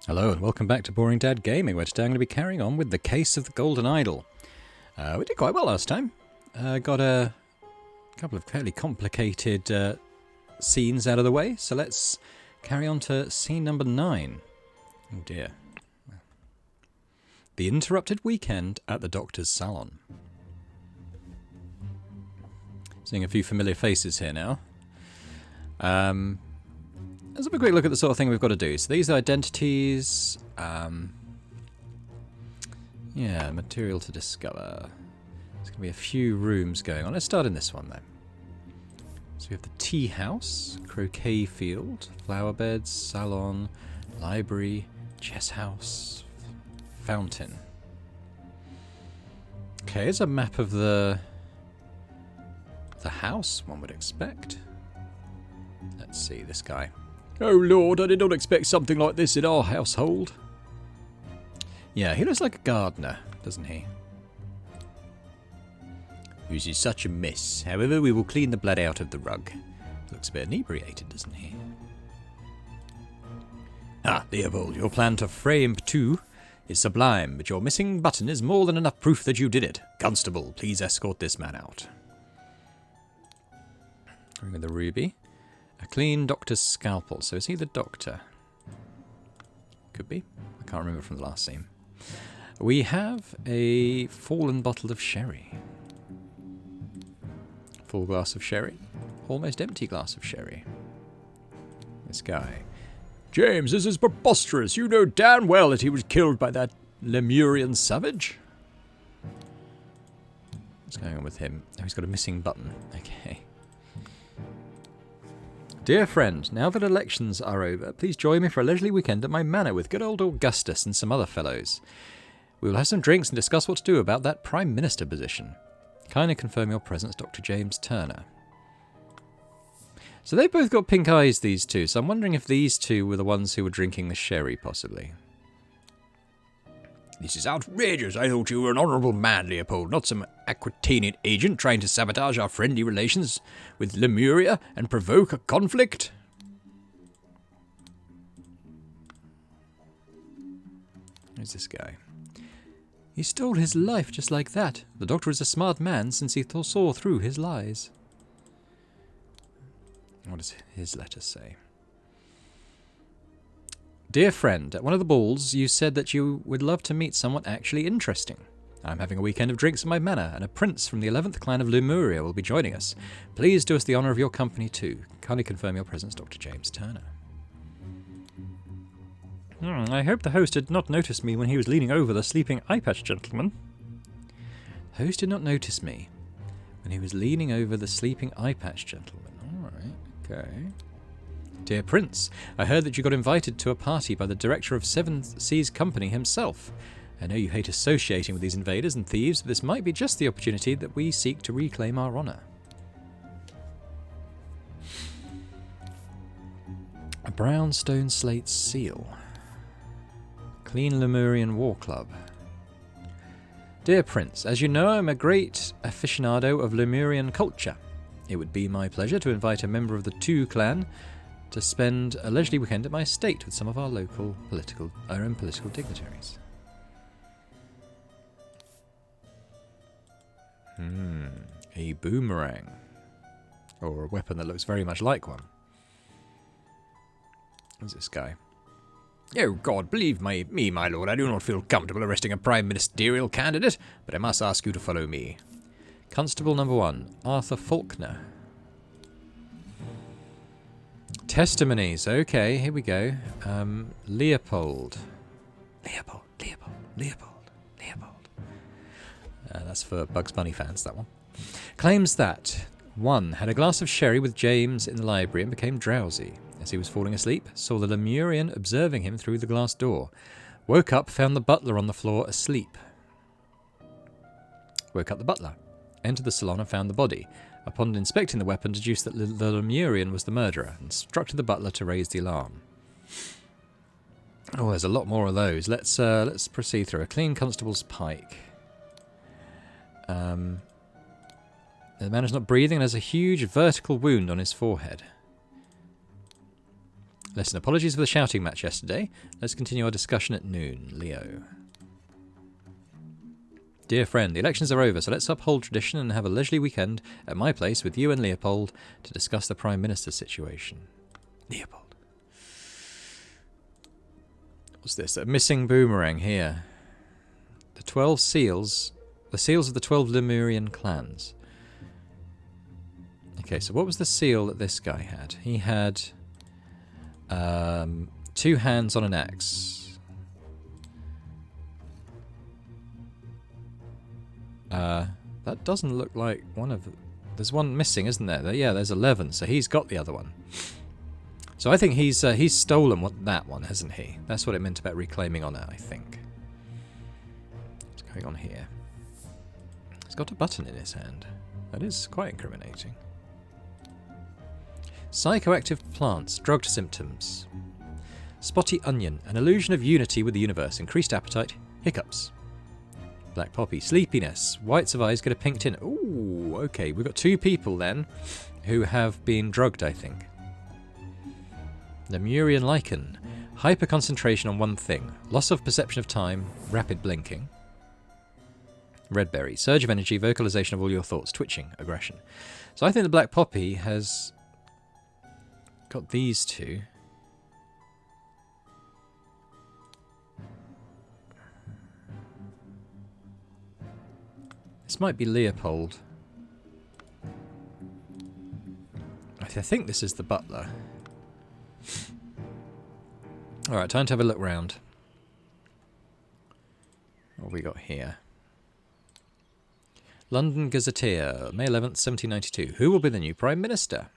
Hello and welcome back to Boring Dad Gaming, where today I'm going to be carrying on with the Case of the Golden Idol. We did quite well last time. Got a couple of fairly complicated scenes out of the way, so let's carry on to scene number 9. Oh dear. The interrupted weekend at the doctor's salon. Seeing a few familiar faces here now. Let's have a quick look at the sort of thing we've got to do. So these are identities. Yeah, material to discover. There's going to be a few rooms going on. Let's start in this one, though. So we have the tea house, croquet field, flower beds, salon, library, chess house, fountain. Okay, here's a map of the house, one would expect. Let's see, this guy. Oh Lord, I did not expect something like this in our household. Yeah, he looks like a gardener, doesn't he? This is such a mess. However, we will clean the blood out of the rug. Looks a bit inebriated, doesn't he? Ah, Leopold, your plan to frame 2 is sublime, but your missing button is more than enough proof that you did it. Constable, please escort this man out. Ring of the ruby. A clean doctor's scalpel. So is he the doctor? Could be. I can't remember from the last scene. We have a fallen bottle of sherry. Full glass of sherry. Almost empty glass of sherry. This guy. James, this is preposterous. You know damn well that he was killed by that Lemurian savage. What's going on with him? Oh, he's got a missing button. Okay. Dear friend, now that elections are over, please join me for a leisurely weekend at my manor with good old Augustus and some other fellows. We will have some drinks and discuss what to do about that Prime Minister position. Kindly confirm your presence, Dr. James Turner. So they've both got pink eyes, these two, so I'm wondering if these two were the ones who were drinking the sherry, possibly. This is outrageous. I thought you were an honourable man, Leopold, not some Aquitanian agent trying to sabotage our friendly relations with Lemuria and provoke a conflict. Who's this guy? He stole his life just like that. The doctor is a smart man since he saw through his lies. What does his letter say? Dear friend, at one of the balls you said that you would love to meet someone actually interesting. I'm having a weekend of drinks at my manor, and a prince from the 11th clan of Lemuria will be joining us. Please do us the honour of your company too. Kindly confirm your presence, Dr. James Turner. I hope the host did not notice me when he was leaning over the sleeping eye-patch gentleman. The host did not notice me when he was leaning over the sleeping eye-patch gentleman. Alright, okay. Dear Prince, I heard that you got invited to a party by the director of Seven Seas Company himself. I know you hate associating with these invaders and thieves, but this might be just the opportunity that we seek to reclaim our honour. A brown stone slate seal. Clean Lemurian War Club. Dear Prince, as you know, I'm a great aficionado of Lemurian culture. It would be my pleasure to invite a member of the Tu clan to spend a leisurely weekend at my estate with some of our local political dignitaries. A boomerang. Or a weapon that looks very much like one. Who's this guy? Oh God, believe me, my lord, I do not feel comfortable arresting a prime ministerial candidate, but I must ask you to follow me. Constable number 1, Arthur Faulkner. Testimonies. Okay, here we go. Leopold. Leopold. That's for Bugs Bunny fans, that one. Claims that 1. Had a glass of sherry with James in the library and became drowsy. As he was falling asleep, saw the Lemurian observing him through the glass door. Woke up, found the butler on the floor asleep. Woke up the butler. Entered the salon and found the body. Upon inspecting the weapon, deduced that the Lemurian was the murderer, and instructed the butler to raise the alarm. Oh, there's a lot more of those. Let's proceed through. A clean constable's pike. The man is not breathing and has a huge vertical wound on his forehead. Listen, apologies for the shouting match yesterday. Let's continue our discussion at noon. Leo. Dear friend, the elections are over, so let's uphold tradition and have a leisurely weekend at my place with you and Leopold to discuss the Prime Minister's situation. Leopold. What's this? A missing boomerang here. The 12 seals. The seals of the 12 Lemurian clans. Okay, so what was the seal that this guy had? He had 2 hands on an axe. That doesn't look like one of... There's one missing, isn't there? Yeah, there's 11, so he's got the other one. So I think he's stolen that one, hasn't he? That's what it meant about reclaiming honour, I think. What's going on here? He's got a button in his hand. That is quite incriminating. Psychoactive plants, drugged symptoms. Spotty onion, an illusion of unity with the universe, increased appetite, hiccups. Black poppy, sleepiness, whites of eyes get a pink tin. Ooh, okay, we've got 2 people then who have been drugged, I think. Lemurian lichen, hyper-concentration on one thing, loss of perception of time, rapid blinking. Red berry, surge of energy, vocalization of all your thoughts, twitching, aggression. So I think the black poppy has got these 2. This might be Leopold. I think this is the butler. Alright, time to have a look round. What have we got here? London Gazetteer, May 11th, 1792. Who will be the new Prime Minister?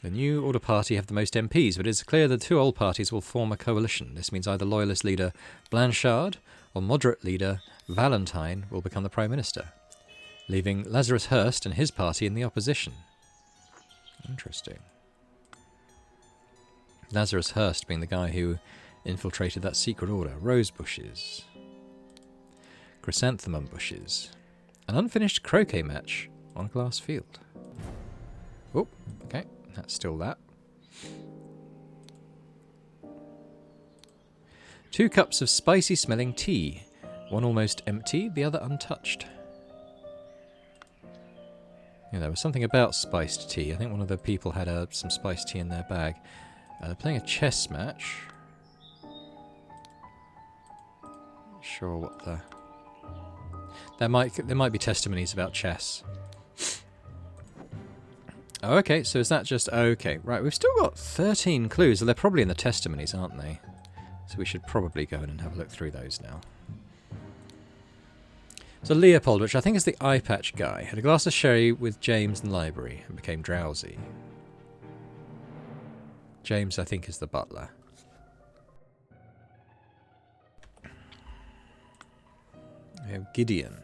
The New Order Party have the most MPs, but it is clear that the 2 old parties will form a coalition. This means either Loyalist leader Blanchard or moderate leader Valentine will become the Prime Minister, leaving Lazarus Hurst and his party in the opposition. Interesting. Lazarus Hurst being the guy who infiltrated that secret order. Rose bushes. Chrysanthemum bushes. An unfinished croquet match on a glass field. Oh, okay. That's still that. 2 cups of spicy smelling tea. One almost empty, the other untouched. Yeah, there was something about spiced tea. I think one of the people had some spiced tea in their bag. They're playing a chess match. Not sure what the... There might be testimonies about chess. Oh, okay, so is that just... Okay, right, we've still got 13 clues. They're probably in the testimonies, aren't they? So we should probably go in and have a look through those now. So Leopold, which I think is the eye patch guy, had a glass of sherry with James in the library and became drowsy. James, I think, is the butler. We have Gideon.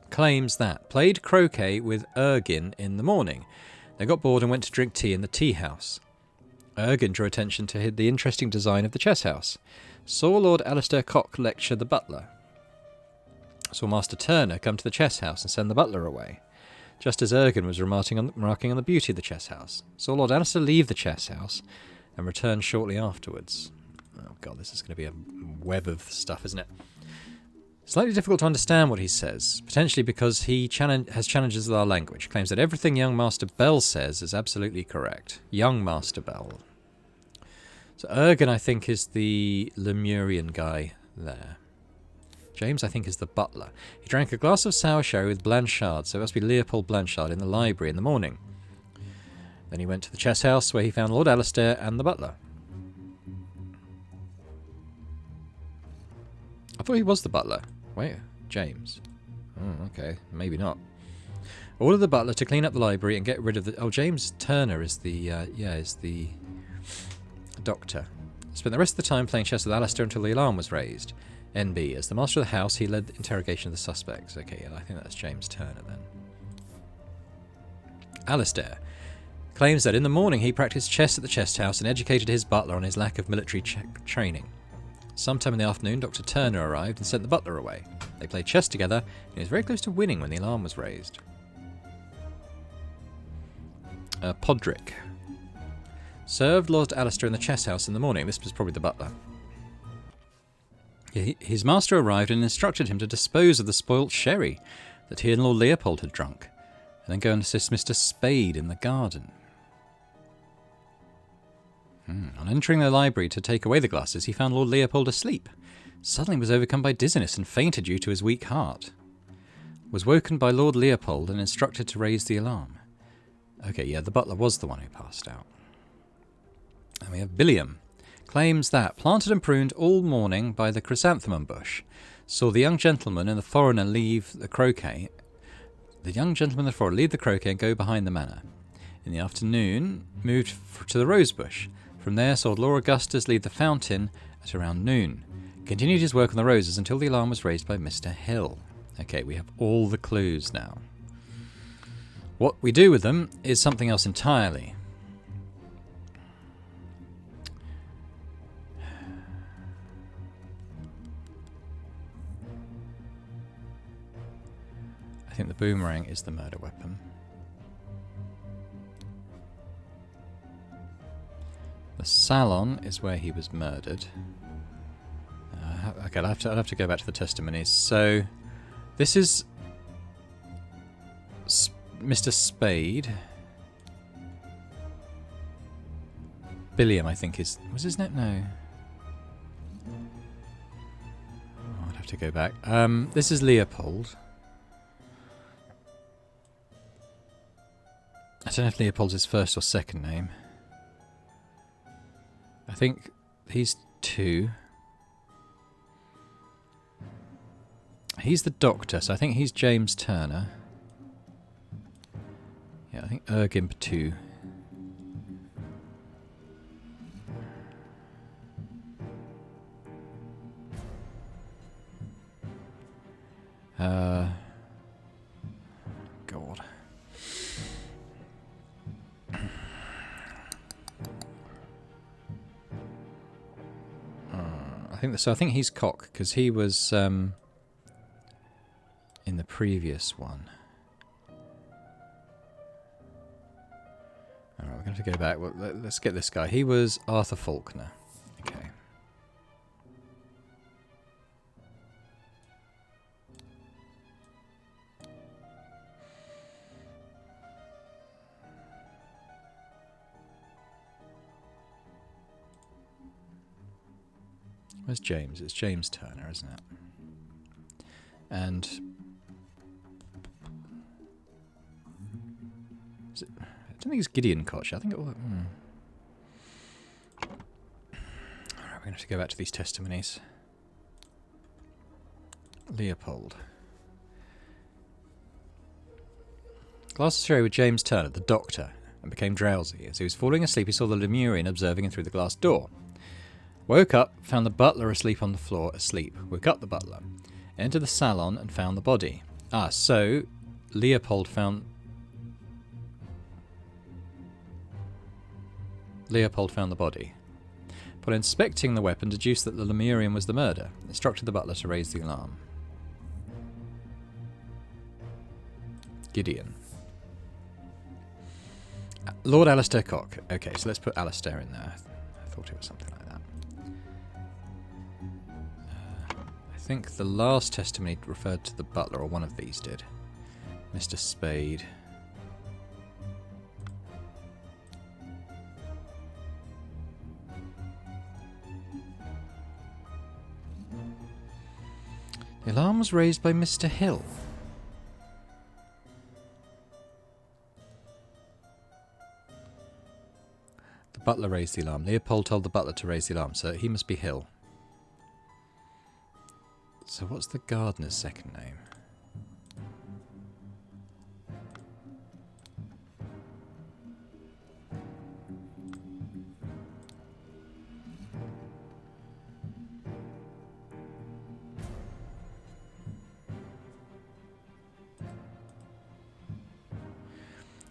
Claims that. Played croquet with Ergin in the morning. They got bored and went to drink tea in the tea house. Ergin drew attention to the interesting design of the chess house. Saw Lord Alistair Cock lecture the butler. Saw Master Turner come to the chess house and send the butler away, just as Ergin was remarking on the beauty of the chess house. Saw Lord Alistair leave the chess house and return shortly afterwards. Oh god, this is going to be a web of stuff, isn't it? Slightly difficult to understand what he says, potentially because he has challenges with our language. Claims that everything young Master Bell says is absolutely correct. Young Master Bell. So Ergin, I think, is the Lemurian guy there. James, I think, is the butler. He drank a glass of sour sherry with Blanchard, so it must be Leopold Blanchard, in the library in the morning. Then he went to the chess house where he found Lord Alistair and the butler. I thought he was the butler. Wait, James. Oh, okay, maybe not. Order the butler to clean up the library and get rid of the... Oh, James Turner is the... is the doctor. Spent the rest of the time playing chess with Alistair until the alarm was raised. NB. As the master of the house, he led the interrogation of the suspects. Okay, yeah, I think that's James Turner then. Alistair claims that in the morning he practiced chess at the chess house and educated his butler on his lack of military training. Sometime in the afternoon, Dr. Turner arrived and sent the butler away. They played chess together, and he was very close to winning when the alarm was raised. Podrick. Served Lord Alistair in the chess house in the morning. This was probably the butler. His master arrived and instructed him to dispose of the spoilt sherry that he and Lord Leopold had drunk, and then go and assist Mr. Spade in the garden. On entering the library to take away the glasses, he found Lord Leopold asleep. Suddenly was overcome by dizziness and fainted due to his weak heart. Was woken by Lord Leopold and instructed to raise the alarm. Okay, yeah, the butler was the one who passed out. And we have Billiam. Claims that, planted and pruned all morning by the chrysanthemum bush, saw the young gentleman and the foreigner leave the croquet. The young gentleman and the foreigner leave the croquet and go behind the manor. In the afternoon, moved to the rose bush. From there, saw Lord Augustus leave the fountain at around noon. Continued his work on the roses until the alarm was raised by Mr. Hill. Okay, we have all the clues now. What we do with them is something else entirely. I think the boomerang is the murder weapon. The salon is where he was murdered. Okay, I'll have to go back to the testimonies. So, this is Mr. Spade. Billiam, I think, was his name? No. Oh, I'd have to go back. This is Leopold. I don't know if Leopold's his first or second name. I think he's 2. He's the doctor, so I think he's James Turner. Yeah, I think Ergimp 2. God. I think he's Cock, because he was in the previous one. Alright, we're going to have to go back. Well, let's get this guy. He was Arthur Faulkner. Okay. Where's James? It's James Turner, isn't it? And is it, I don't think it's Gideon Koch. I think it was. Alright, we're going to have to go back to these testimonies. Leopold. Glasses sherry with James Turner, the doctor, and became drowsy. As he was falling asleep, he saw the Lemurian observing him through the glass door. Woke up, found the butler asleep on the floor, asleep. Woke up the butler. Entered the salon and found the body. So Leopold found the body. Upon inspecting the weapon, deduced that the Lemurian was the murder. Instructed the butler to raise the alarm. Gideon. Lord Alistair Cock. Okay, so let's put Alistair in there. I thought it was something like that. I think the last testimony referred to the butler, or one of these did. Mr. Spade. The alarm was raised by Mr. Hill. The butler raised the alarm. Leopold told the butler to raise the alarm, so he must be Hill. So what's the gardener's second name?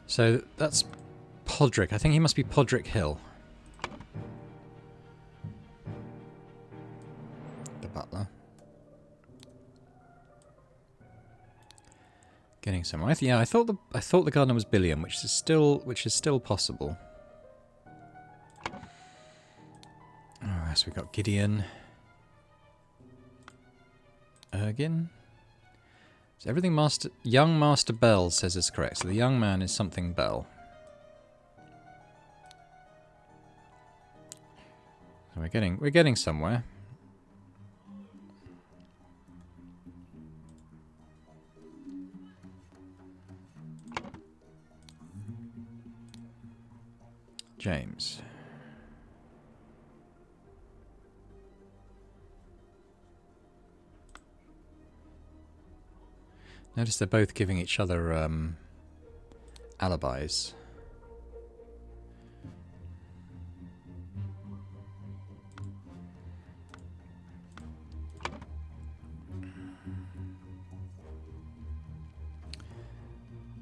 So that's Podrick. I think he must be Podrick Hill. The butler. Getting somewhere. I thought the gardener was Billiam, which is still possible. So we got Gideon. Ergin. So everything young Master Bell says is correct. So the young man is something Bell. So we're getting somewhere. James. Notice they're both giving each other alibis.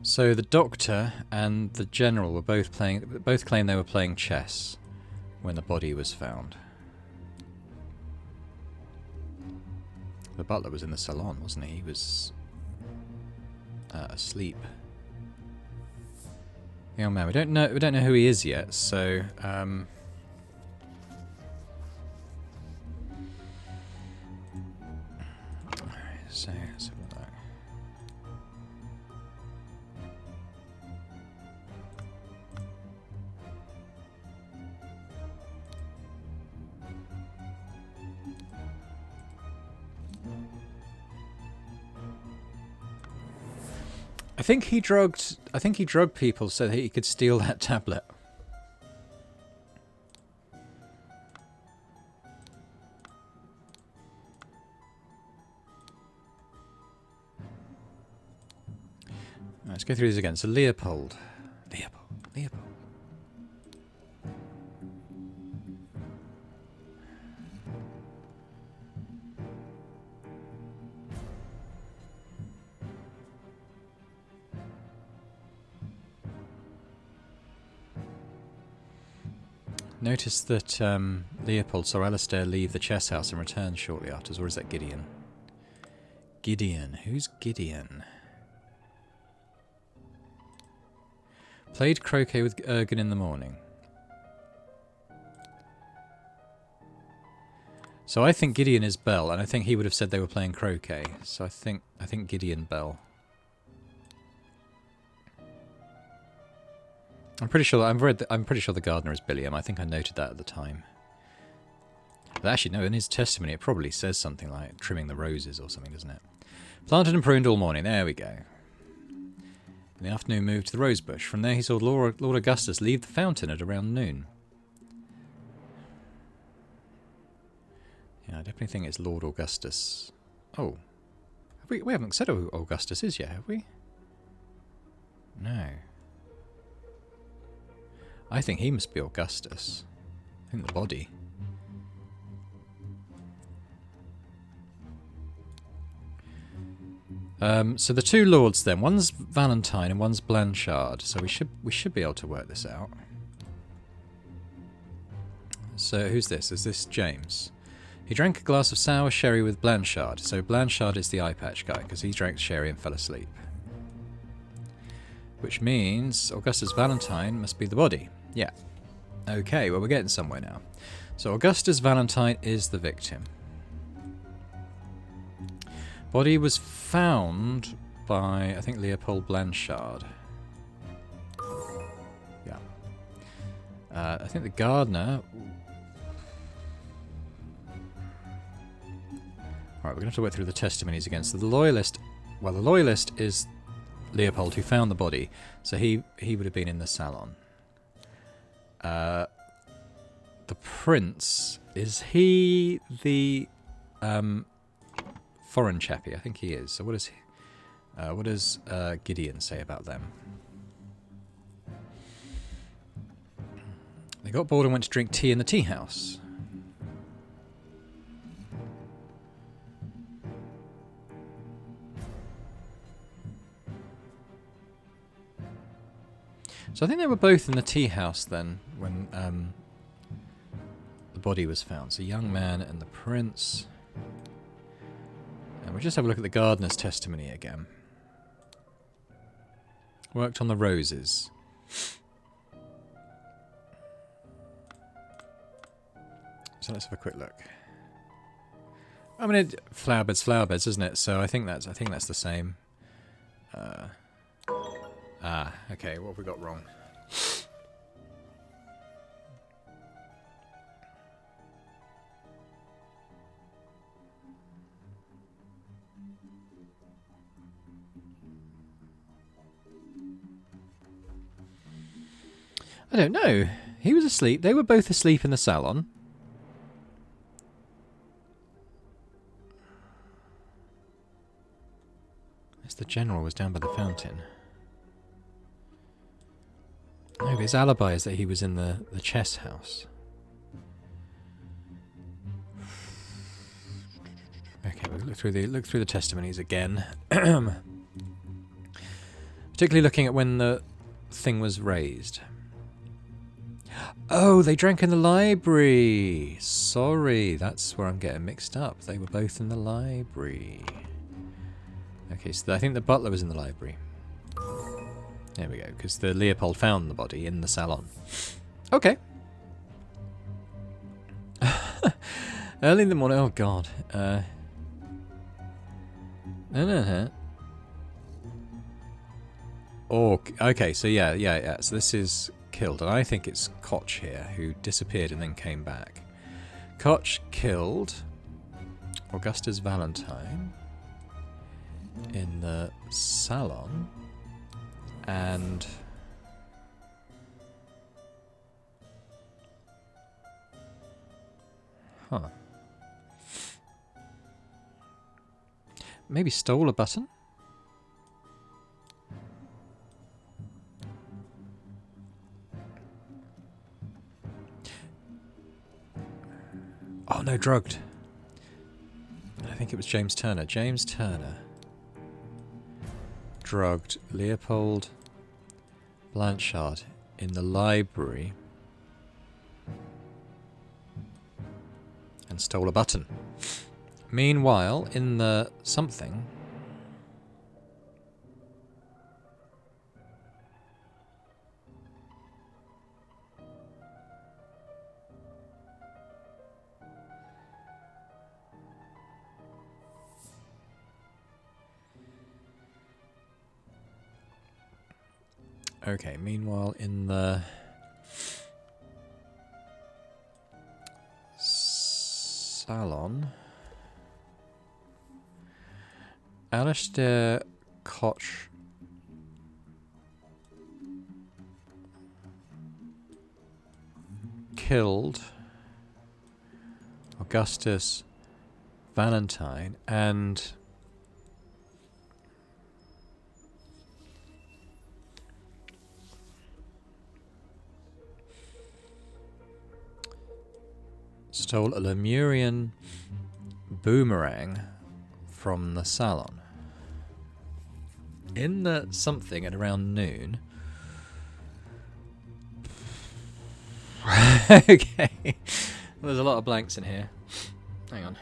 So the doctor and the general were both claimed they were playing chess when the body was found. The butler was in the salon, wasn't he? He was asleep. Young man, we don't know who he is yet, so so let's have a look. I think he drugged people so that he could steal that tablet. Let's go through these again. So Leopold. Notice that Leopold saw Alistair leave the chess house and return shortly afterwards. Or is that Gideon? Gideon. Who's Gideon? Played croquet with Ergen in the morning. So I think Gideon is Bell, and I think he would have said they were playing croquet. So I think Gideon Bell. I'm pretty sure the gardener is Billiam. I think I noted that at the time. But actually, no, in his testimony it probably says something like trimming the roses or something, doesn't it? Planted and pruned all morning. There we go. In the afternoon, moved to the rose bush. From there, he saw Lord Augustus leave the fountain at around noon. Yeah, I definitely think it's Lord Augustus. Oh, we haven't said who Augustus is yet, have we? No. I think he must be Augustus. I think the body. So the two lords then. One's Valentine and one's Blanchard. So we should be able to work this out. So who's this? Is this James? He drank a glass of sour sherry with Blanchard. So Blanchard is the eye patch guy because he drank sherry and fell asleep. Which means Augustus Valentine must be the body. Yeah. Okay, well we're getting somewhere now. So Augustus Valentine is the victim. Body was found by, I think, Leopold Blanchard. Yeah. I think the gardener... Alright, we're going to have to work through the testimonies again. So the loyalist... Well, the loyalist is Leopold, who found the body. So he would have been in the salon. The prince... Is he the... foreign chappie? I think he is. So what does Gideon say about them? They got bored and went to drink tea in the tea house. So I think they were both in the tea house then when the body was found. So young man and the prince. And we'll just have a look at the gardener's testimony again. Worked on the roses. So let's have a quick look. I mean, flower beds, isn't it? So I think that's the same. Okay. What have we got wrong? I don't know. He was asleep. They were both asleep in the salon. Yes, the general was down by the fountain. No, but his alibi is that he was in the chess house. Okay, we'll look through the testimonies again. Particularly looking at when the thing was raised. Oh, they drank in the library. Sorry, that's where I'm getting mixed up. They were both in the library. Okay, so I think the butler was in the library. There we go, because the Leopold found the body in the salon. Okay. Early in the morning. Oh God. No. Oh, okay. So yeah. So this is killed, and I think it's Koch here who disappeared and then came back. Koch killed Augustus Valentine in the salon, and maybe stole a button. Oh no, drugged. I think it was James Turner. James Turner drugged Leopold Blanchard in the library and stole a button. Meanwhile, in the something... Okay, meanwhile in the salon, Alistair Koch killed Augustus Valentine and stole a Lemurian boomerang from the salon. In the something at around noon. Okay. There's a lot of blanks in here. Hang on.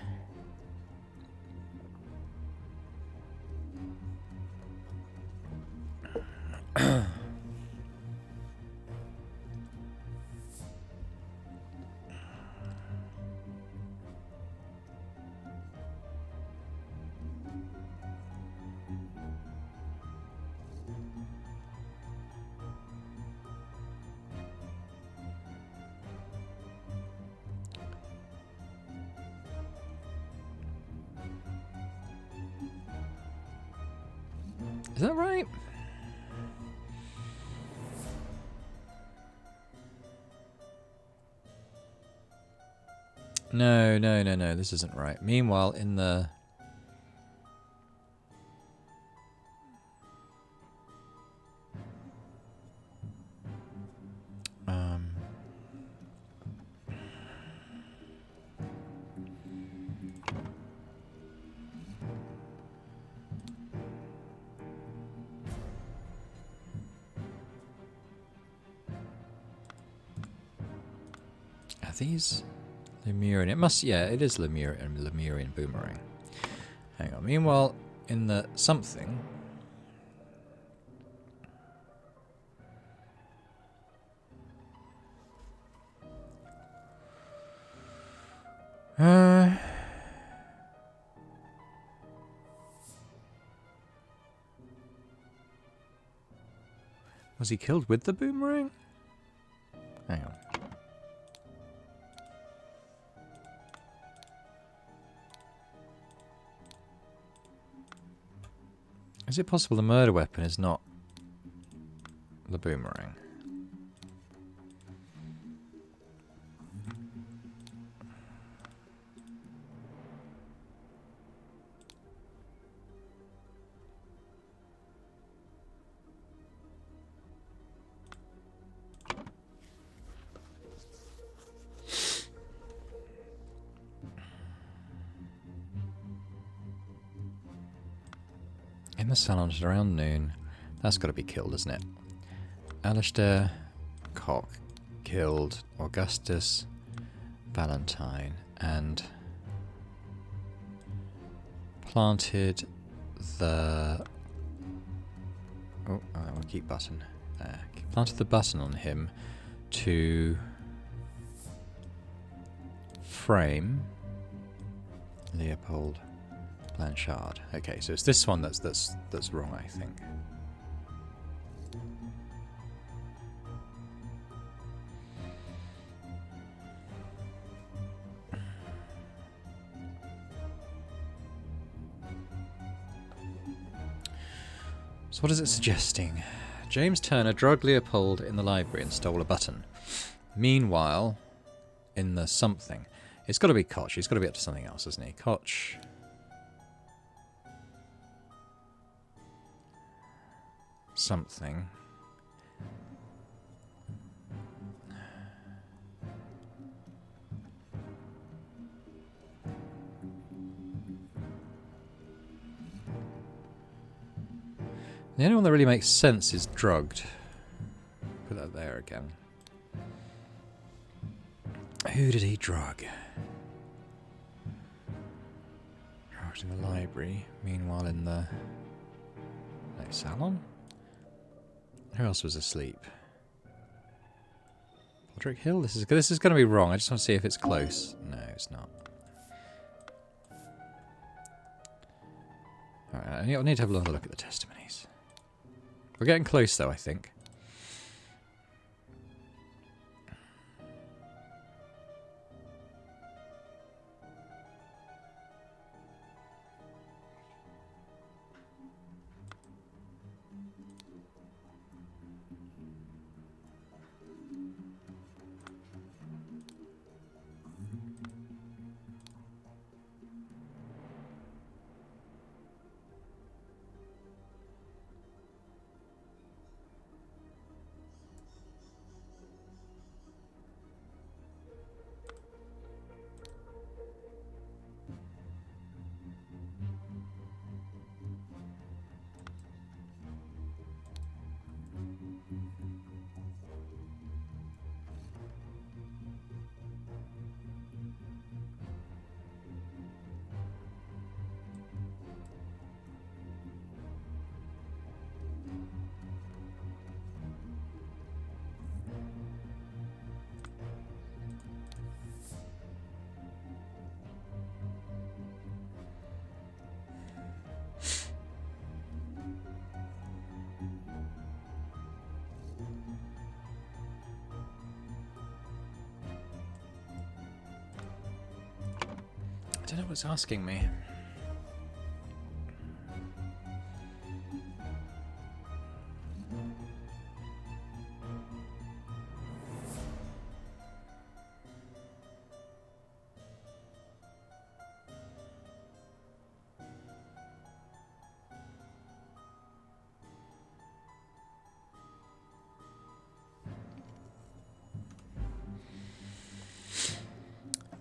Is that right? No, this isn't right. Meanwhile, in the... Are these Lemurian? It must, yeah, it is Lemurian boomerang. Hang on. Meanwhile, in the something... Was he killed with the boomerang? Hang on. Is it possible the murder weapon is not the boomerang? In the salon at around noon. That's got to be killed, isn't it? Alistair Cock killed Augustus Valentine and planted the... Oh, I want to keep button. There. Planted the button on him to frame Leopold Blanchard. Okay, so it's this one that's wrong, I think. So what is it suggesting? James Turner drugged Leopold in the library and stole a button. Meanwhile, in the something, it's got to be Koch. He's got to be up to something else, isn't he? Koch. Something. The only one that really makes sense is drugged. Put that there again. Who did he drug? Drugged in the library. Meanwhile in the... salon? Who else was asleep? Podrick Hill? This is going to be wrong. I just want to see if it's close. No, it's not. Alright, I need to have another look at the testimonies. We're getting close though, I think. I don't know what's asking me.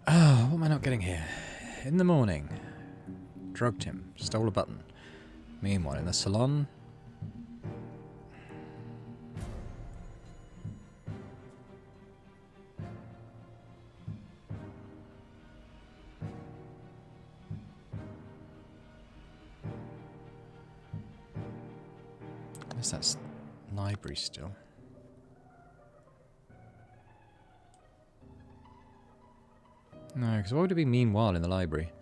Oh, what am I not getting here? In the morning, drugged him, stole a button. Meanwhile, in the salon, unless that's library still. No, because why would it be meanwhile in the library?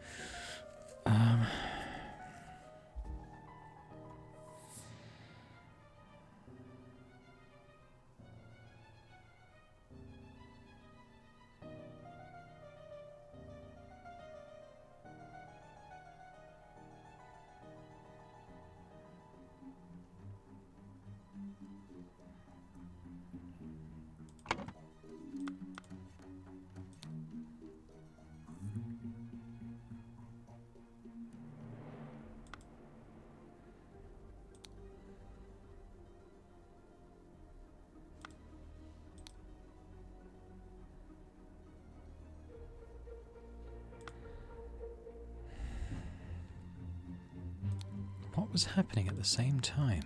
What was happening at the same time?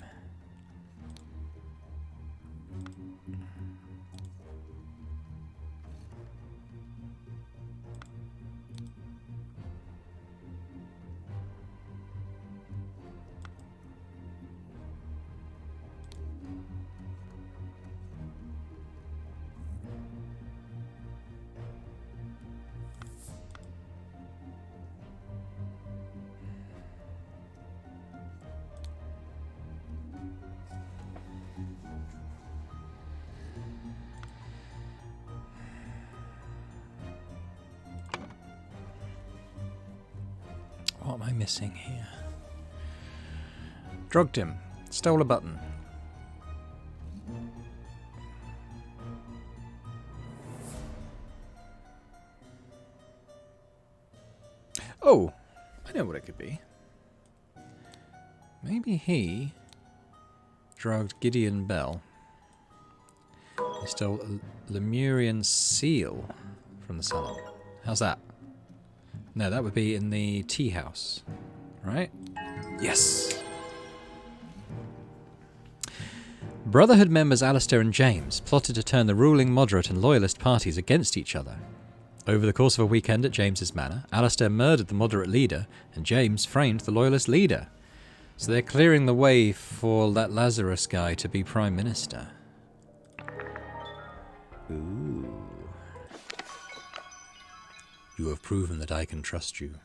What am I missing here? Drugged him. Stole a button. Oh! I know what it could be. Maybe he drugged Gideon Bell. He stole a Lemurian seal from the salon. How's that? No, that would be in the tea house, right? Yes! Brotherhood members Alistair and James plotted to turn the ruling moderate and loyalist parties against each other. Over the course of a weekend at James's manor, Alistair murdered the moderate leader and James framed the loyalist leader. So they're clearing the way for that Lazarus guy to be Prime Minister. Ooh. You have proven that I can trust you.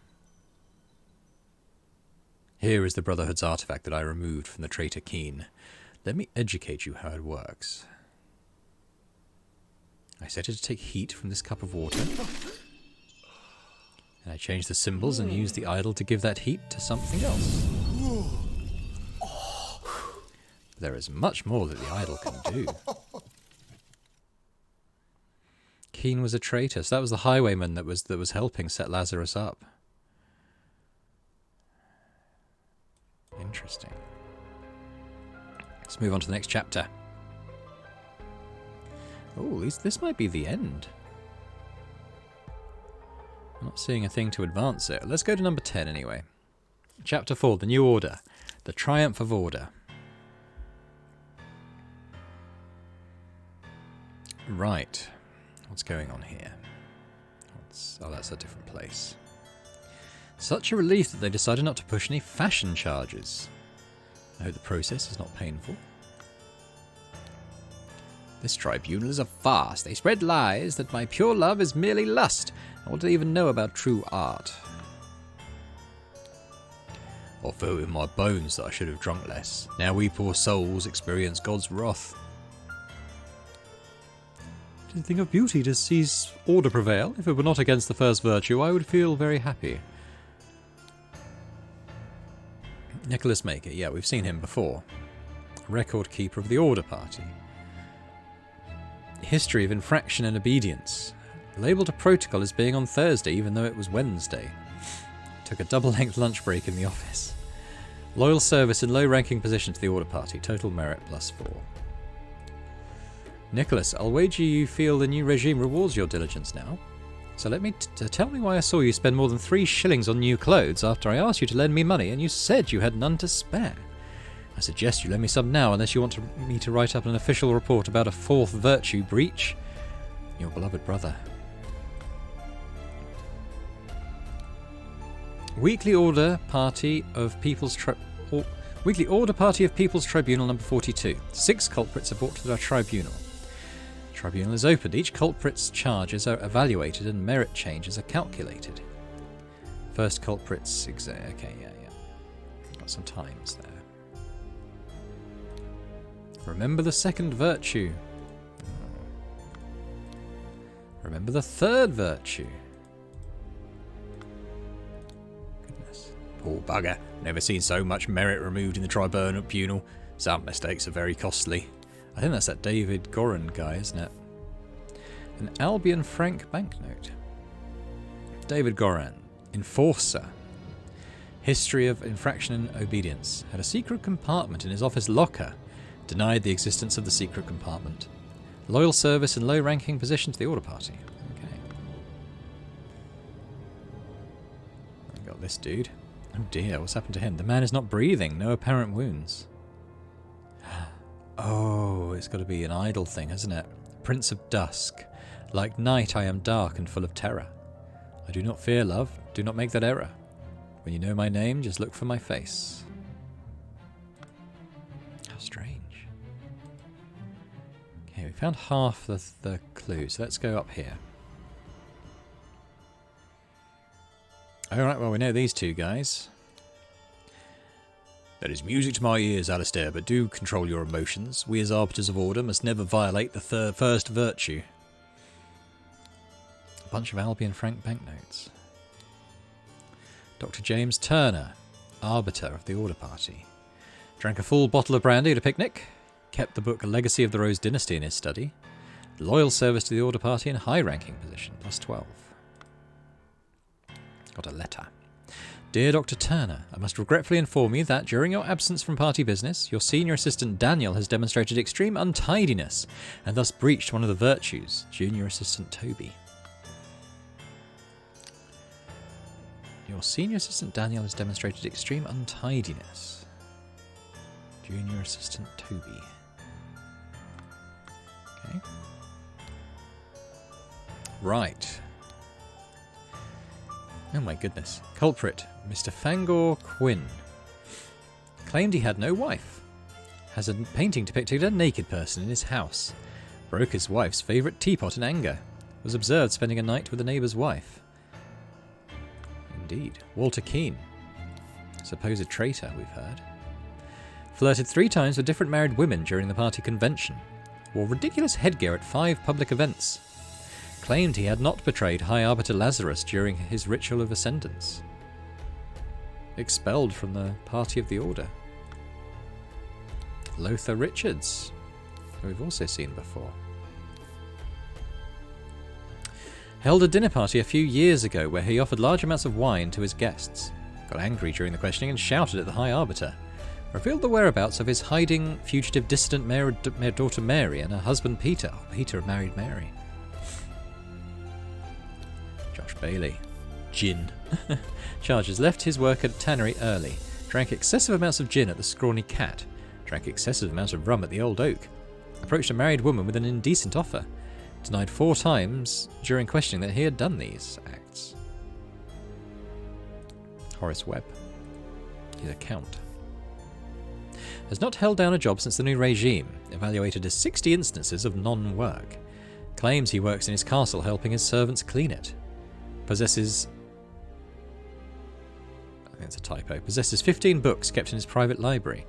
Here is the Brotherhood's artifact that I removed from the traitor Keen. Let me educate you how it works. I set it to take heat from this cup of water. And I change the symbols and use the idol to give that heat to something else. But there is much more that the idol can do. Keen was a traitor, so that was the highwayman that was helping set Lazarus up. Interesting. Let's move on to the next chapter. Oh, this might be the end. I'm not seeing a thing to advance it. Let's go to number 10 anyway. Chapter 4, The New Order. The Triumph of Order. Right. What's going on here? Oh, that's a different place. Such a relief that they decided not to push any fashion charges. I hope the process is not painful. This tribunal is a farce. They spread lies that my pure love is merely lust. What do they even know about true art? I felt in my bones that I should have drunk less. Now we poor souls experience God's wrath. The thing of beauty to see order prevail. If it were not against the first virtue, I would feel very happy. Nicholas Maker, yeah, we've seen him before. Record keeper of the Order Party. History of infraction and obedience. Labelled a protocol as being on Thursday, even though it was Wednesday. Took a double-length lunch break in the office. Loyal service in low-ranking position to the Order Party. Total merit +4. Nicholas, I'll wager you feel the new regime rewards your diligence now. So let me tell me why I saw you spend more than 3 shillings on new clothes after I asked you to lend me money and you said you had none to spare. I suggest you lend me some now unless you want me to write up an official report about a 4th virtue breach. Your beloved brother. Weekly Order Party of People's Tribunal number 42. 6 culprits are brought to the tribunal. Tribunal is opened. Each culprit's charges are evaluated and merit changes are calculated. First culprit's okay, yeah. Got some times there. Remember the 2nd virtue. Remember the 3rd virtue. Goodness. Poor bugger. Never seen so much merit removed in the tribunal. Some mistakes are very costly. I think that's that David Goran guy, isn't it? An Albion Frank banknote. David Goran. Enforcer. History of infraction and obedience. Had a secret compartment in his office locker. Denied the existence of the secret compartment. Loyal service and low-ranking position to the Order Party. Okay. I got this dude. Oh dear, what's happened to him? The man is not breathing, no apparent wounds. Oh, it's got to be an idle thing, hasn't it? Prince of Dusk. Like night I am dark and full of terror. I do not fear love, do not make that error. When you know my name, just look for my face. How strange. Okay, we found half the clue, so let's go up here. Alright, well we know these two guys. That is music to my ears, Alistair, but do control your emotions. We as arbiters of order must never violate the first virtue. A bunch of Albion Frank banknotes. Dr. James Turner, arbiter of the Order Party. Drank a full bottle of brandy at a picnic. Kept the book A Legacy of the Rose Dynasty in his study. Loyal service to the Order Party in high-ranking position, plus 12. Got a letter. Dear Dr. Turner, I must regretfully inform you that during your absence from party business, your senior assistant Daniel has demonstrated extreme untidiness and thus breached one of the virtues, junior assistant Toby. Your senior assistant Daniel has demonstrated extreme untidiness. Junior assistant Toby. Okay. Right. Oh my goodness. Culprit, Mr. Fangor Quinn. Claimed he had no wife. Has a painting depicting a naked person in his house. Broke his wife's favourite teapot in anger. Was observed spending a night with a neighbour's wife. Indeed. Walter Keane. Supposed traitor, we've heard. Flirted 3 times with different married women during the party convention. Wore ridiculous headgear at 5 public events. Claimed he had not betrayed High Arbiter Lazarus during his ritual of ascendance. Expelled from the Party of the Order. Lothar Richards, who we've also seen before. Held a dinner party a few years ago where he offered large amounts of wine to his guests. Got angry during the questioning and shouted at the High Arbiter. Revealed the whereabouts of his hiding, fugitive, dissident daughter Mary and her husband Peter. Oh, Peter married Mary. Josh Bailey. Gin. Charges left his work at tannery early. Drank excessive amounts of gin at the Scrawny Cat. Drank excessive amounts of rum at the Old Oak. Approached a married woman with an indecent offer. Denied 4 times during questioning that he had done these acts. Horace Webb. He's a count. Has not held down a job since the new regime. Evaluated as 60 instances of non-work. Claims he works in his castle helping his servants clean it. Possesses... I think it's a typo. Possesses 15 books kept in his private library.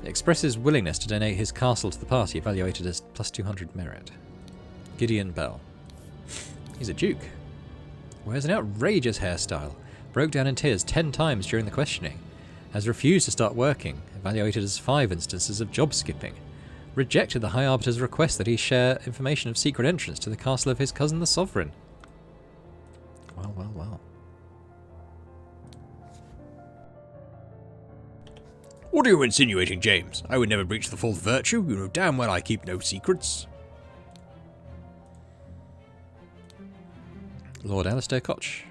Expresses willingness to donate his castle to the party, evaluated as plus 200 merit. Gideon Bell. He's a duke. Wears an outrageous hairstyle. Broke down in tears 10 times during the questioning. Has refused to start working, evaluated as 5 instances of job skipping. Rejected the High Arbiter's request that he share information of secret entrance to the castle of his cousin the Sovereign. Well, well, well. What are you insinuating, James? I would never breach the 4th virtue. You know damn well I keep no secrets. Lord Alistair Koch.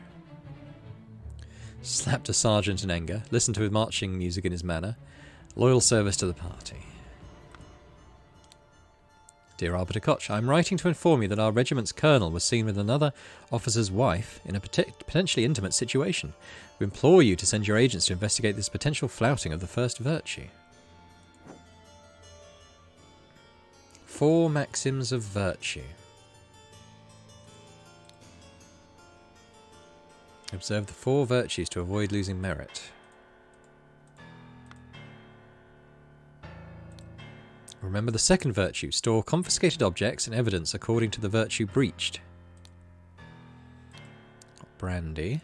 Slapped a sergeant in anger. Listened to his marching music in his manner. Loyal service to the party. Dear Arbiter Koch, I am writing to inform you that our regiment's colonel was seen with another officer's wife in a potentially intimate situation. We implore you to send your agents to investigate this potential flouting of the first virtue. 4 maxims of virtue. Observe the 4 virtues to avoid losing merit. Remember the second virtue. Store confiscated objects and evidence according to the virtue breached. Brandy.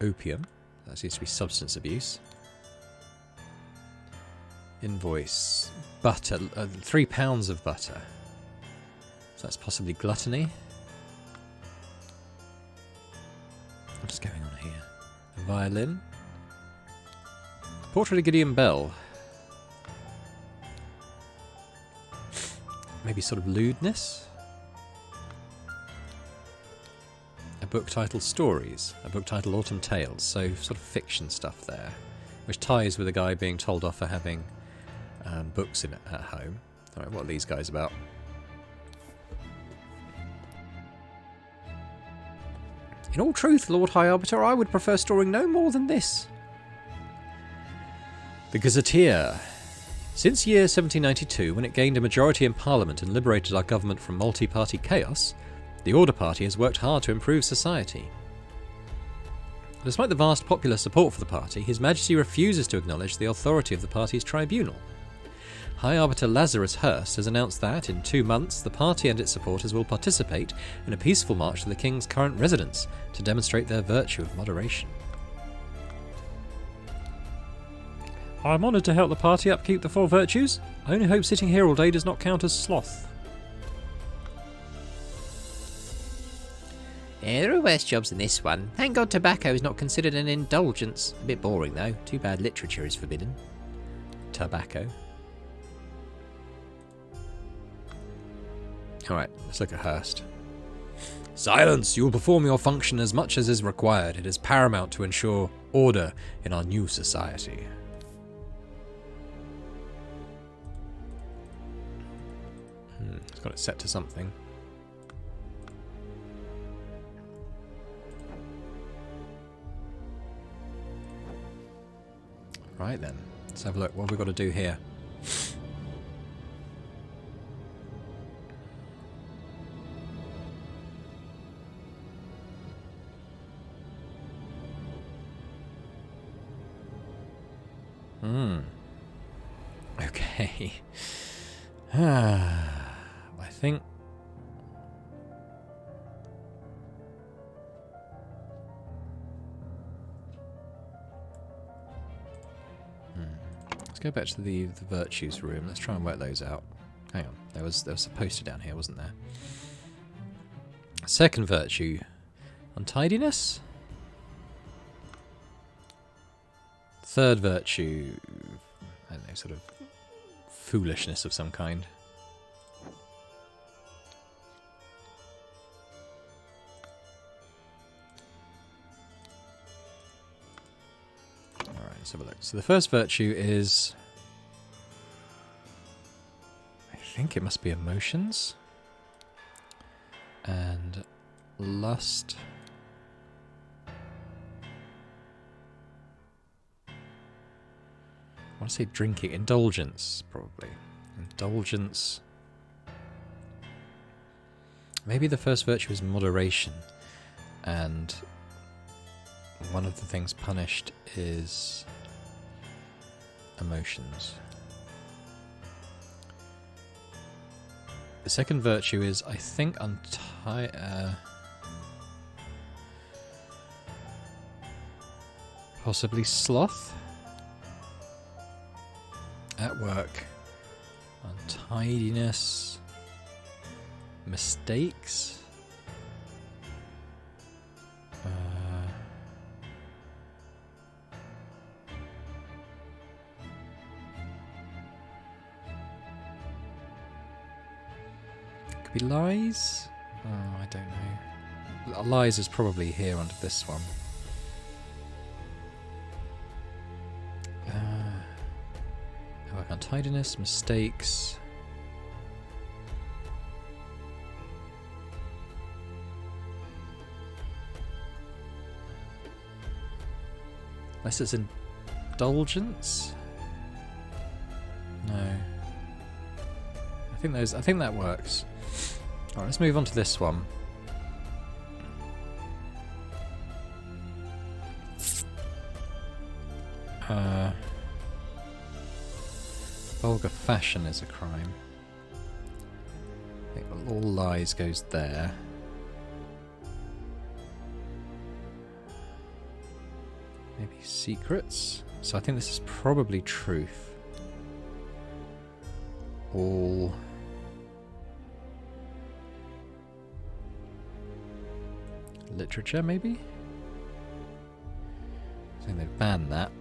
Opium. That seems to be substance abuse. Invoice. Butter. 3 pounds of butter. So that's possibly gluttony. What's going on here? A violin. Portrait of Gideon Bell. Maybe sort of lewdness. A book titled Stories, a book titled Autumn Tales, so sort of fiction stuff there, which ties with a guy being told off for having books at home. Alright, what are these guys about? In all truth, Lord High Arbiter, I would prefer storing no more than this. The Gazetteer. Since year 1792, when it gained a majority in Parliament and liberated our government from multi-party chaos, the Order Party has worked hard to improve society. Despite the vast popular support for the party, His Majesty refuses to acknowledge the authority of the party's tribunal. High Arbiter Lazarus Hurst has announced that, in 2 months, the party and its supporters will participate in a peaceful march to the King's current residence to demonstrate their virtue of moderation. I'm honoured to help the party upkeep the 4 virtues. I only hope sitting here all day does not count as sloth. Yeah, there are worse jobs than this one. Thank God tobacco is not considered an indulgence. A bit boring though. Too bad literature is forbidden. Tobacco. Alright, let's look at Hurst. Silence! You will perform your function as much as is required. It is paramount to ensure order in our new society. It's got it set to something. Right then, let's have a look. What have we got to do here? Okay. I think... Let's go back to the virtues room. Let's try and work those out. Hang on. There was a poster down here, wasn't there? Second virtue. Untidiness? Third virtue... I don't know, sort of foolishness of some kind. Alright, let's have a look. So the first virtue is... I think it must be emotions. And lust... I want to say drinking. Indulgence, probably. Indulgence. Maybe the first virtue is moderation. And one of the things punished is emotions. The second virtue is, I think, possibly sloth. At work. Untidiness. Mistakes. Could be lies? Oh, I don't know. Lies is probably here under this one. Untidiness, mistakes. Unless it's indulgence? No. I think that works. Alright, let's move on to this one. Vulgar fashion is a crime. I think all lies goes there. Maybe secrets? So I think this is probably truth. All... literature, maybe? I think they've banned that.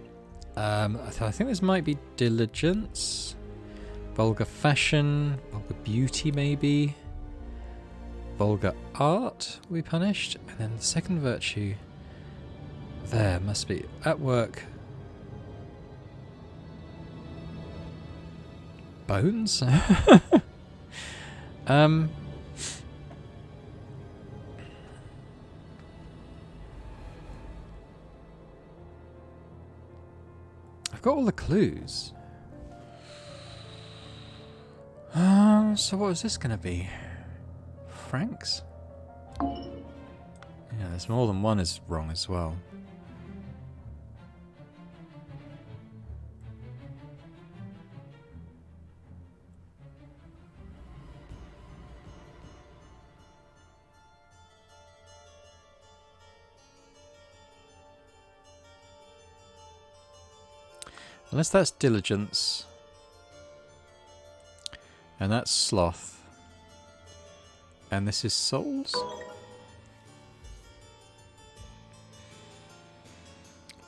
I think this might be diligence. Vulgar fashion. Vulgar beauty, maybe. Vulgar art will be punished, and then the second virtue there must be at work. Bones? I've got all the clues. So what is this going to be? Franks? Yeah, there's more than one is wrong as well. Unless that's diligence. And that's sloth. And this is souls?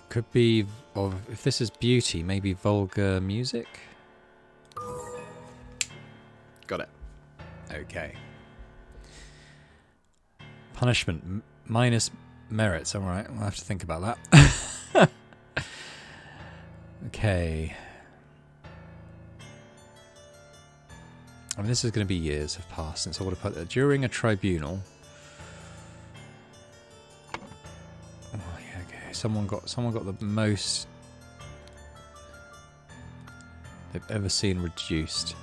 Could be, or if this is beauty, maybe vulgar music? Got it. Okay. Punishment minus merits. Alright, we'll have to think about that. Okay. I mean, this is going to be years have passed since I would have put that. During a tribunal. Oh, yeah, okay. Someone got the most they've ever seen reduced.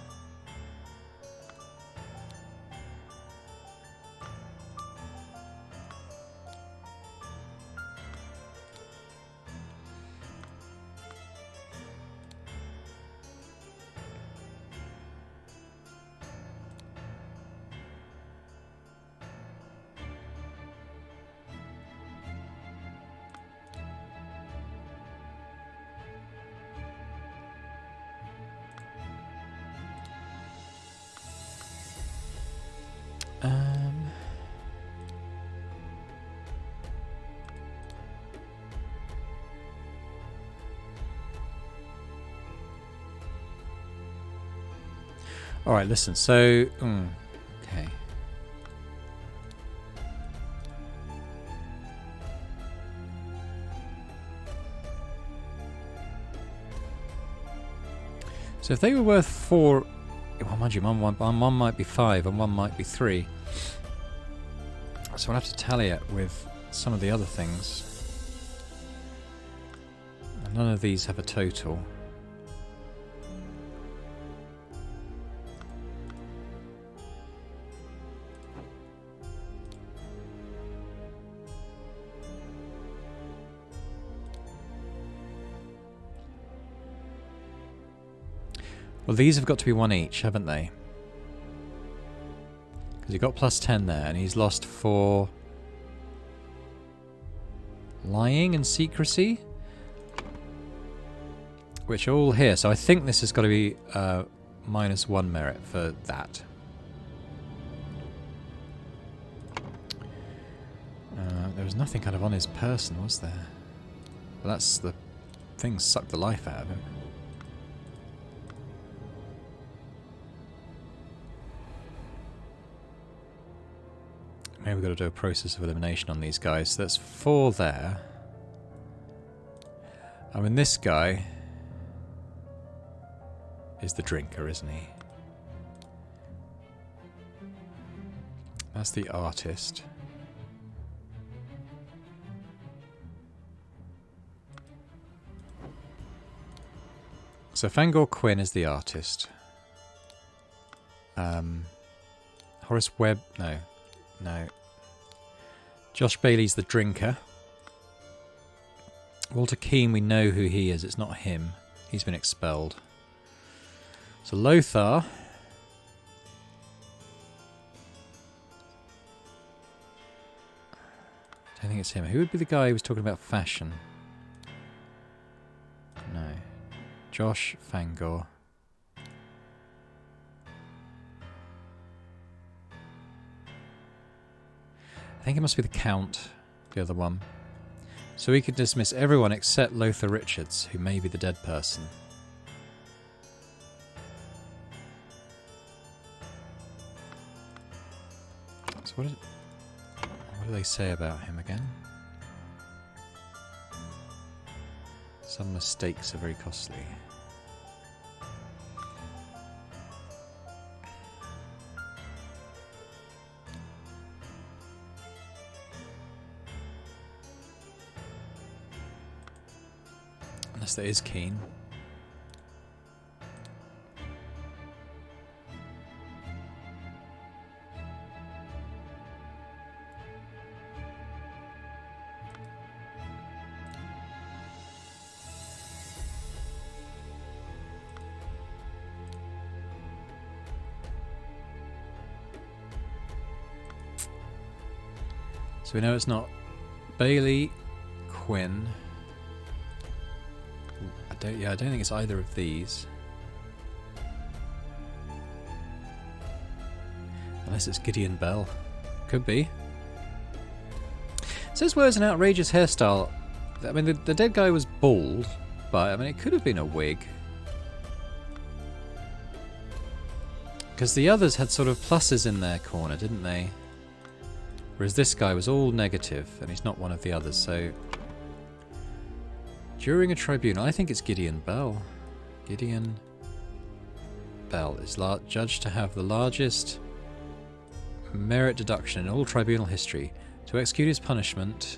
Alright, listen, so... okay. So if they were worth 4... well, mind you, one might be 5 and one might be 3. So I'll have to tally it with some of the other things. And none of these have a total. Well, these have got to be 1 each, haven't they? Because he got plus 10 there, and he's lost for lying and secrecy, which are all here. So I think this has got to be minus 1 merit for that. There was nothing kind of on his person, was there? Well, that's the thing sucked the life out of him. Maybe we've got to do a process of elimination on these guys. So that's 4 there. I mean, this guy is the drinker, isn't he? That's the artist. So Fangor Quinn is the artist. Horace Webb, no. Josh Bailey's the drinker. Walter Keane, we know who he is. It's not him. He's been expelled. So Lothar. I don't think it's him. Who would be the guy who was talking about fashion? No. Josh Fangor. I think it must be the Count, the other one. So we could dismiss everyone except Lothar Richards, who may be the dead person. So what is it? What do they say about him again? Some mistakes are very costly. Unless that is keen. So we know it's not Bailey, Quinn. I don't think it's either of these. Unless it's Gideon Bell. Could be. It says wears an outrageous hairstyle. I mean, the dead guy was bald, but I mean, it could have been a wig. Because the others had sort of pluses in their corner, didn't they? Whereas this guy was all negative, and he's not one of the others, so... During a tribunal, I think it's Gideon Bell. Gideon Bell is judged to have the largest merit deduction in all tribunal history. To execute his punishment,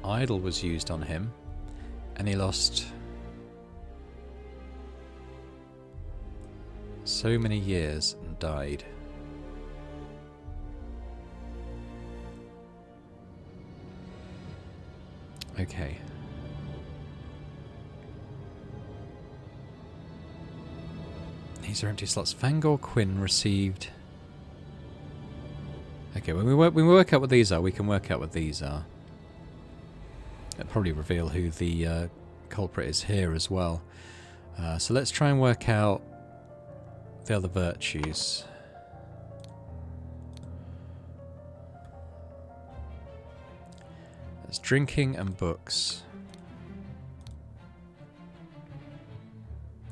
idol was used on him, and he lost so many years and died. Okay. These are empty slots. Fangor Quinn received... Okay, when we work out what these are, we can work out what these are. It'll probably reveal who the culprit is here as well. So let's try and work out the other virtues. It's drinking and books.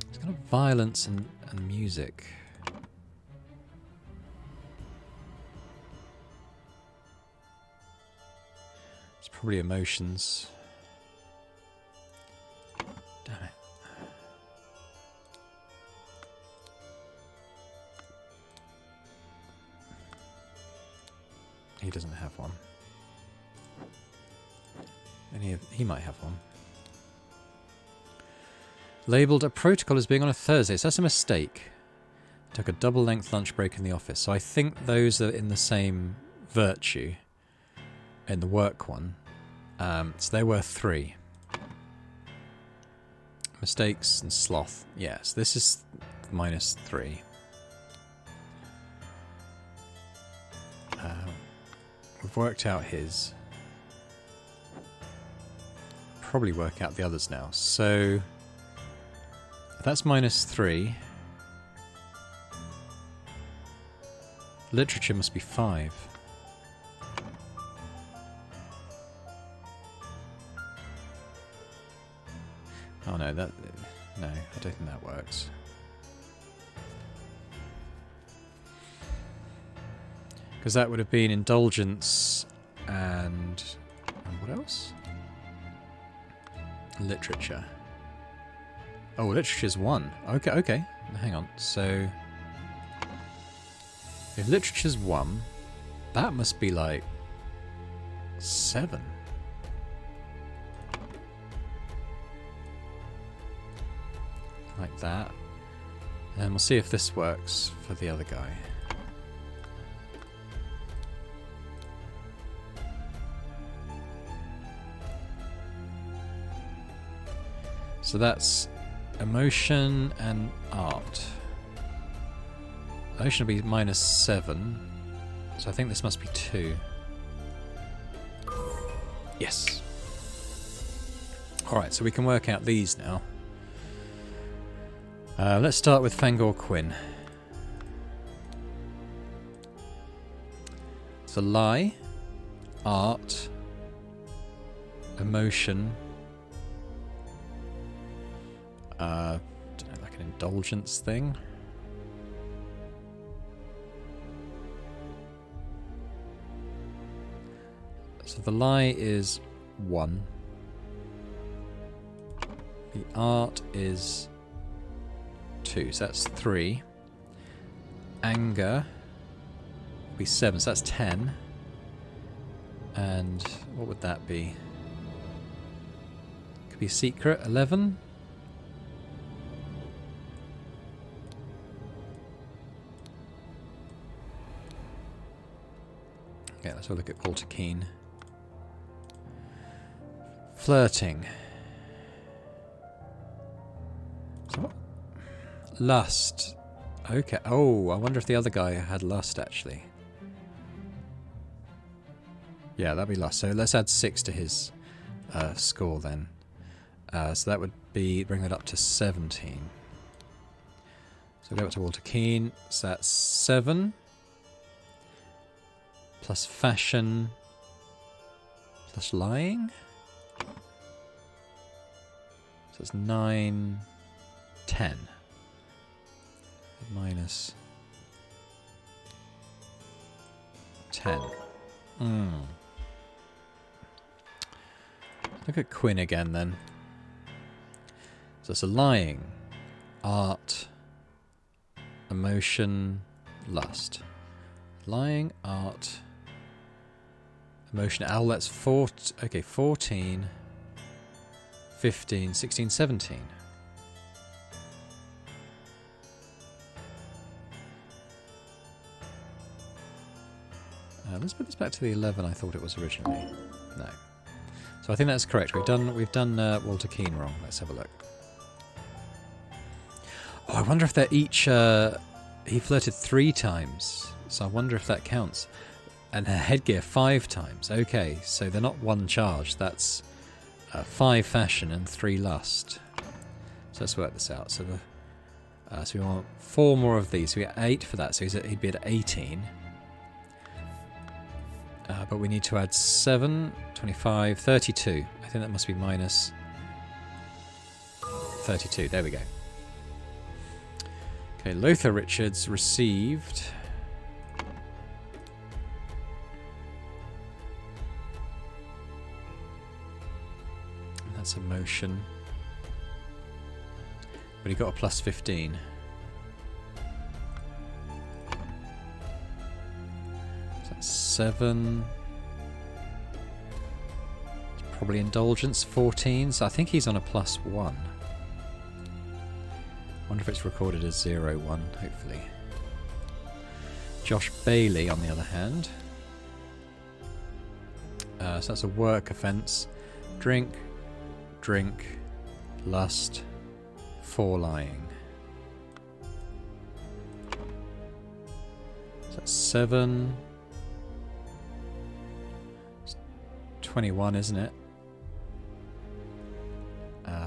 It's kind of violence and music. It's probably emotions. Damn it. He doesn't have one. He might have one. Labelled a protocol as being on a Thursday, so that's a mistake. Took a double-length lunch break in the office, so I think those are in the same virtue in the work one. So there were 3. Mistakes and sloth. Yes, this is -3. We've worked out his. Probably work out the others now. So that's -3. Literature must be 5. Oh no, no, I don't think that works. Because that would have been indulgence and what else? Literature. Oh, literature's 1. Okay. Hang on. So, if literature's 1, that must be like 7. Like that. And then we'll see if this works for the other guy. So that's emotion and art. Emotion will be -7. So I think this must be 2. Yes. Alright, so we can work out these now. Let's start with Fangor Quinn. So lie, art, emotion, don't know, like an indulgence thing. So the lie is 1. The art is 2, so that's 3. Anger would be 7, so that's 10. And what would that be? Could be secret, 11. Okay, let's have a look at Walter Keane. Flirting. So what? Lust. Okay. Oh, I wonder if the other guy had lust, actually. Yeah, that'd be lust. So let's add 6 to his score then. So that would bring it up to 17. So go back to Walter Keane. So that's 7. Plus fashion. Plus lying. So it's 9, 10. Minus 10. Look at Quinn again then. So it's a lying, art, emotion, lust. Lying, art, emotion. Oh, that's 14, 15, 16, 17. Let's put this back to the 11 I thought it was originally. No. So I think that's correct. We've done Walter Keane wrong. Let's have a look. Oh, I wonder if they're each... he flirted 3 times. So I wonder if that counts. And her headgear 5 times. Okay, so they're not 1 charge. That's 5 fashion and 3 lust. So let's work this out. So so we want 4 more of these. So we get 8 for that. So he'd be at 18. But we need to add 7, 25, 32. I think that must be minus 32. There we go. Okay, Lothar Richards received... That's emotion. But he got a plus 15. So that's 7. It's probably indulgence, 14. So I think he's on a plus 1. Wonder if it's recorded as 0, 1, hopefully. Josh Bailey, on the other hand. So that's a work offence. Drink, lust, 4 lying. So that's 7. It's 21, isn't it?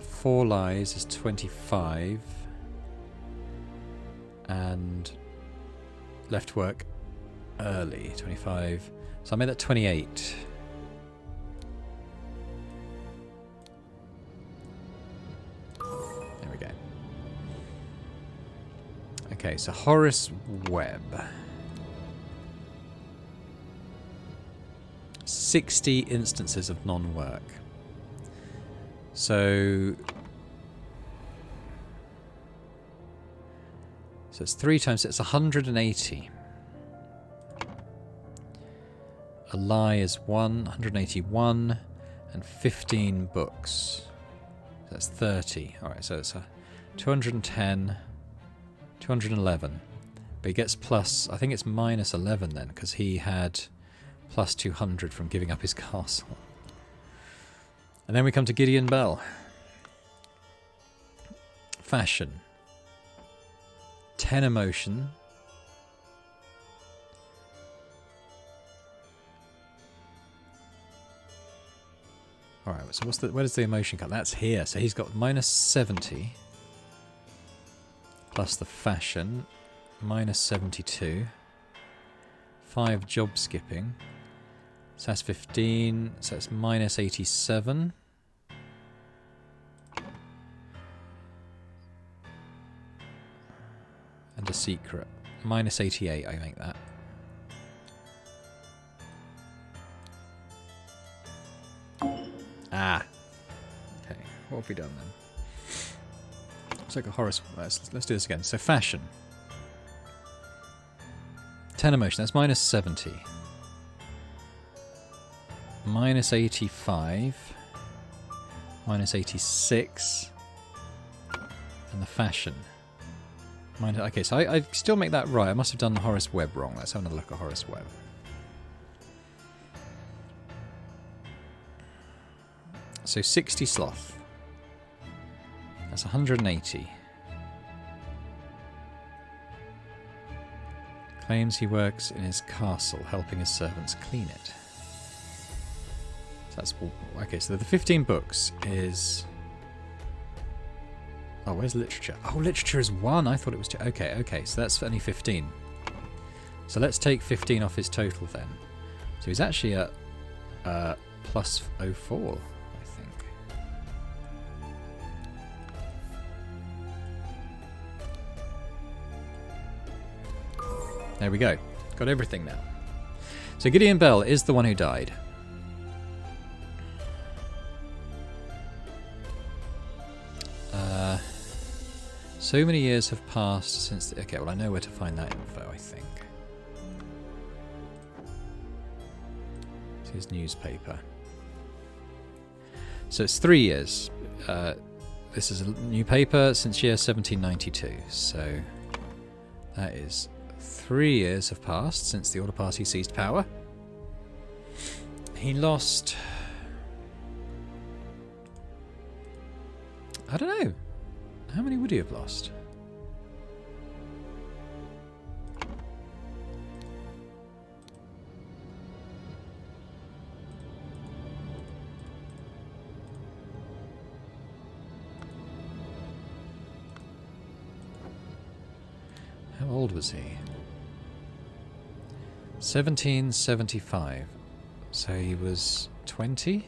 4 lies is 25. And left work early, 25. So I made that 28. There we go. Okay, so Horace Webb. 60 instances of non-work. So it's 3 times, it's 180. A lie is 181, and 15 books. That's 30. Alright, so it's 210, 211. But he gets plus, I think it's minus 11 then, because he had plus 200 from giving up his castle. And then we come to Gideon Bell. Fashion. 10 emotion. Alright, so where does the emotion come? That's here. So he's got minus 70. Plus the fashion. Minus 72. 5 job skipping. So that's 15. So it's minus 87. And a secret. Minus 88, I make that. Ah. Okay, what have we done then? Looks like a Horace... Let's do this again. So fashion. 10 emotion, that's minus 70. Minus 85. Minus 86. And the fashion. Okay, so I still make that right. I must have done the Horace Webb wrong. Let's have another look at Horace Webb. So 60 sloth. That's 180. Claims he works in his castle, helping his servants clean it. So that's... Okay, so the 15 books is... Oh, where's literature? Oh, literature is 1. I thought it was 2. Okay, so that's only 15. So let's take 15 off his total then. So he's actually at plus 04, I think. There we go. Got everything now. So Gideon Bell is the one who died. So many years have passed since... Okay, well I know where to find that info, I think. It's his newspaper. So it's 3 years. This is a new paper since year 1792. So that is 3 years have passed since the Order Party seized power. He lost... I don't know. How many would he have lost? How old was he? 1775. So he was 20?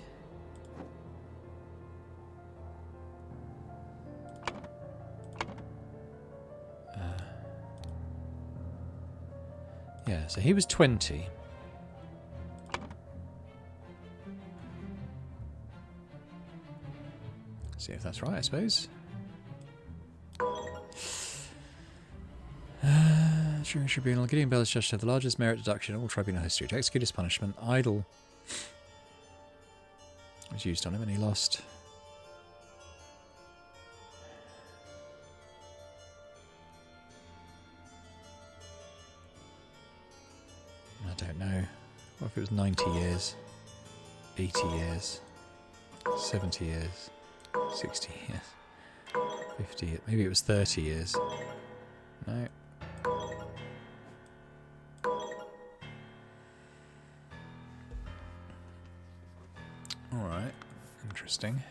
Yeah, so he was 20. See if that's right, I suppose. During tribunal, Gideon Bell is judged to have the largest merit deduction in all tribunal history. To execute his punishment, idle was used on him and he lost. I don't know. What if it was 90 years? 80 years? 70 years? 60 years? 50 years? Maybe it was 30 years. No. Alright. Interesting.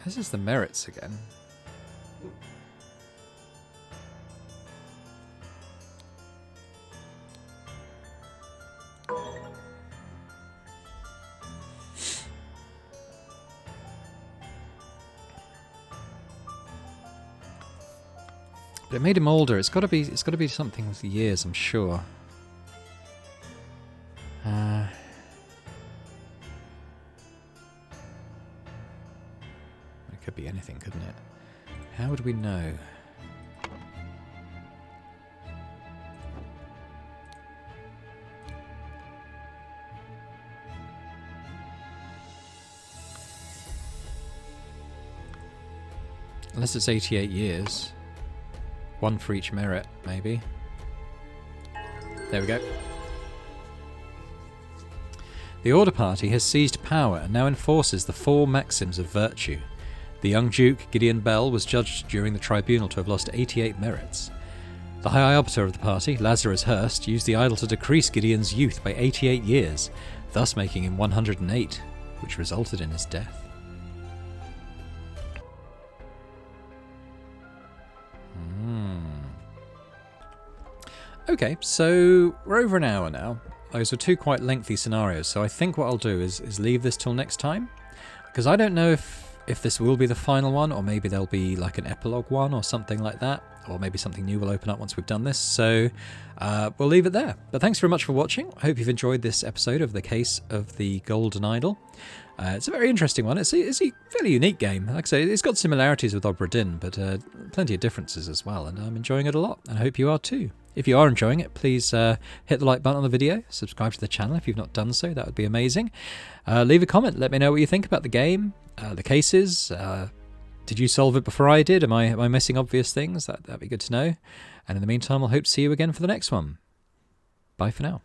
This is the merits again. But it made him older. It's got to be something with the years, I'm sure. It could be anything, couldn't it? How would we know? Unless it's 88 years. One for each merit, maybe. There we go. The Order Party has seized power and now enforces the 4 maxims of virtue. The young Duke, Gideon Bell, was judged during the tribunal to have lost 88 merits. The High Arbiter of the party, Lazarus Hurst, used the idol to decrease Gideon's youth by 88 years, thus making him 108, which resulted in his death. Okay, so we're over an hour now. Those were 2 quite lengthy scenarios, so I think what I'll do is leave this till next time. Because I don't know if if this will be the final one, or maybe there'll be like an epilogue one or something like that, or maybe something new will open up once we've done this. So we'll leave it there. But thanks very much for watching. I hope you've enjoyed this episode of The Case of the Golden Idol. It's a very interesting one. It's a fairly unique game. Like I say, it's got similarities with Obra Dinn, but plenty of differences as well, and I'm enjoying it a lot, and I hope you are too. If you are enjoying it, please hit the like button on the video, subscribe to the channel if you've not done so, that would be amazing. Leave a comment, let me know what you think about the game, the cases. Did you solve it before I did? Am I missing obvious things? That'd be good to know. And in the meantime, I'll hope to see you again for the next one. Bye for now.